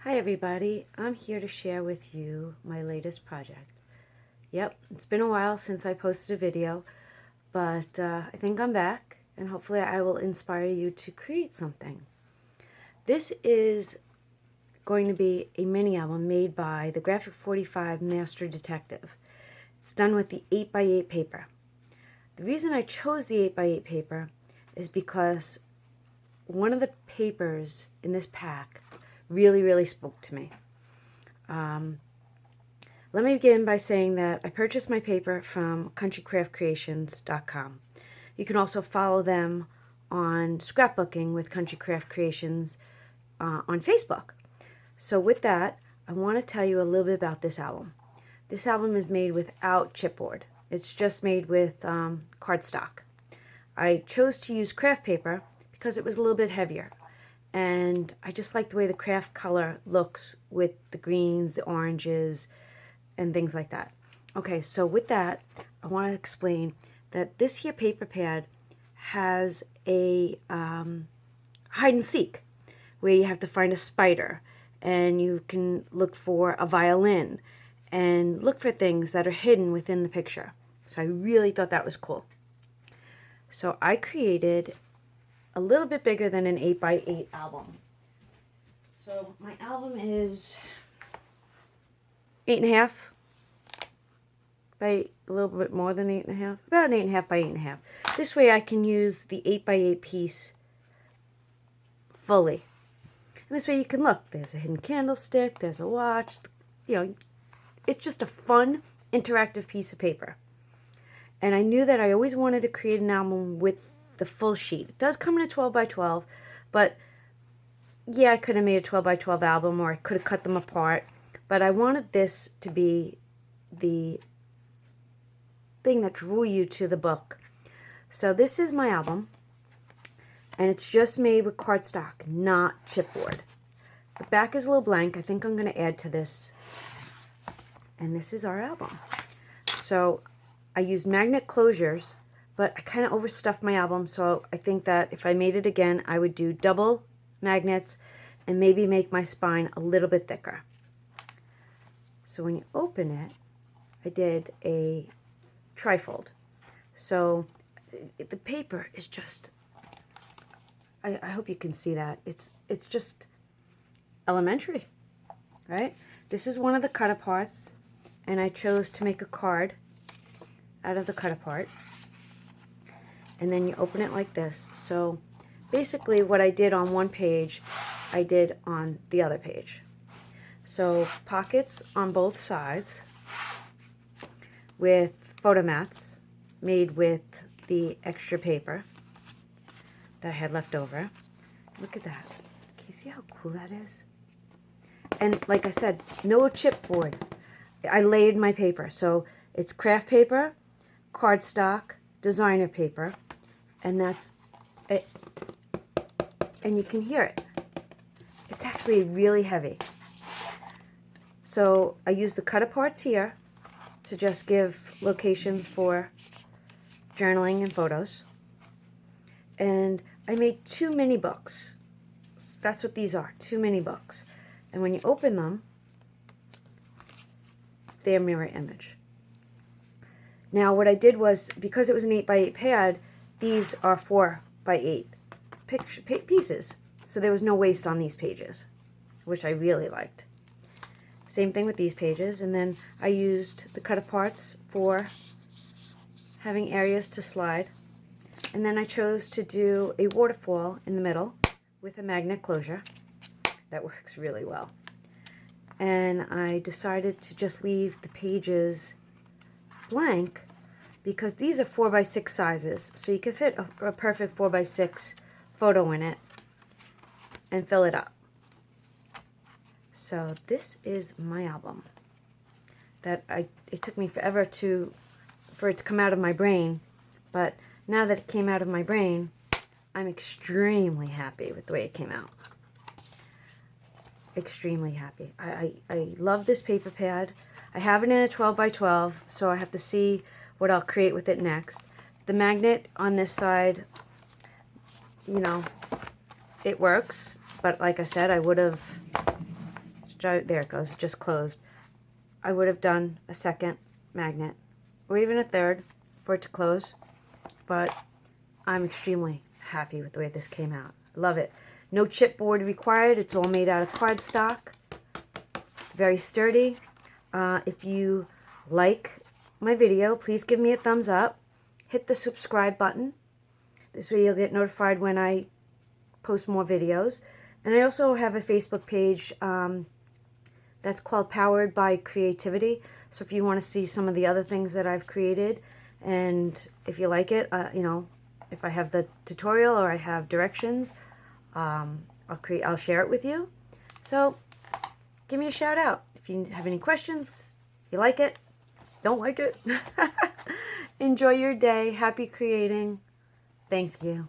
Hi everybody, I'm here to share with you my latest project. Yep, it's been a while since I posted a video, but I think I'm back and hopefully I will inspire you to create something. This is going to be a mini album made by the Graphic 45 Master Detective. It's done with the 8x8 paper. The reason I chose the 8x8 paper is because one of the papers in this pack really spoke to me. Let me begin by saying that I purchased my paper from countrycraftcreations.com. You can also follow them on Scrapbooking with Country Craft Creations on Facebook. So with that, I want to tell you a little bit about this album. This album is made without chipboard. It's just made with cardstock. I chose to use craft paper because it was a little bit heavier. And I just like the way the craft color looks with the greens, the oranges, and things like that. Okay, so with that, I want to explain that this here paper pad has a hide and seek, where you have to find a spider, and you can look for a violin, and look for things that are hidden within the picture. So I really thought that was cool. So I created a little bit bigger than an 8x8 album. So my album is 8.5 by a little bit more than 8.5, about an 8.5 by 8.5. This way I can use the 8x8 piece fully. And this way you can look, there's a hidden candlestick, there's a watch, it's just a fun, interactive piece of paper. And I knew that I always wanted to create an album with the full sheet. It does come in a 12 by 12, but yeah, I could have made a 12 by 12 album, or I could have cut them apart, but I wanted this to be the thing that drew you to the book. So this is my album, and it's just made with cardstock, not chipboard. The back is a little blank. I think I'm going to add to this, and this is our album. So I used magnet closures, but I kind of overstuffed my album, so I think that if I made it again, I would do double magnets and maybe make my spine a little bit thicker. So when you open it, I did a trifold. So the paper is just, I hope you can see that. It's just elementary, right? This is one of the cut-aparts, and I chose to make a card out of the cut-apart. And then you open it like this. So basically what I did on one page, I did on the other page. So pockets on both sides with photo mats made with the extra paper that I had left over. Look at that. Can you see how cool that is? And like I said, no chipboard. I laid my paper. So it's craft paper, cardstock, designer paper, and that's it. And you can hear it. It's actually really heavy. So I use the cut-aparts here to just give locations for journaling and photos. And I made 2 mini books. That's what these are, 2 mini books. And when you open them, they're mirror image. Now what I did was, because it was an 8x8 pad, these are 4x8 pieces. So there was no waste on these pages, which I really liked. Same thing with these pages. And then I used the cut-aparts for having areas to slide. And then I chose to do a waterfall in the middle with a magnet closure. That works really well. And I decided to just leave the pages blank because these are 4x6 sizes, so you can fit a perfect 4x6 photo in it and fill it up. So this is my album that it took me forever for it to come out of my brain, but now that it came out of my brain, I'm extremely happy with the way it came out. Extremely happy. I love this paper pad. I have it in a 12 by 12, so I have to see what I'll create with it next. The magnet on this side, it works, but like I said, I would have there it goes, it just closed, I would have done a second magnet or even a third for it to close, but I'm extremely happy with the way this came out. Love it. No chipboard required. It's all made out of cardstock. Very sturdy. If you like my video, please give me a thumbs up. Hit the subscribe button. This way you'll get notified when I post more videos. And I also have a Facebook page that's called Powered by Creativity. So if you want to see some of the other things that I've created, and if you like it, you know, if I have the tutorial or I have directions, I'll share it with you. So give me a shout out if you have any questions. You like it? Don't like it? Enjoy your day. Happy creating. Thank you.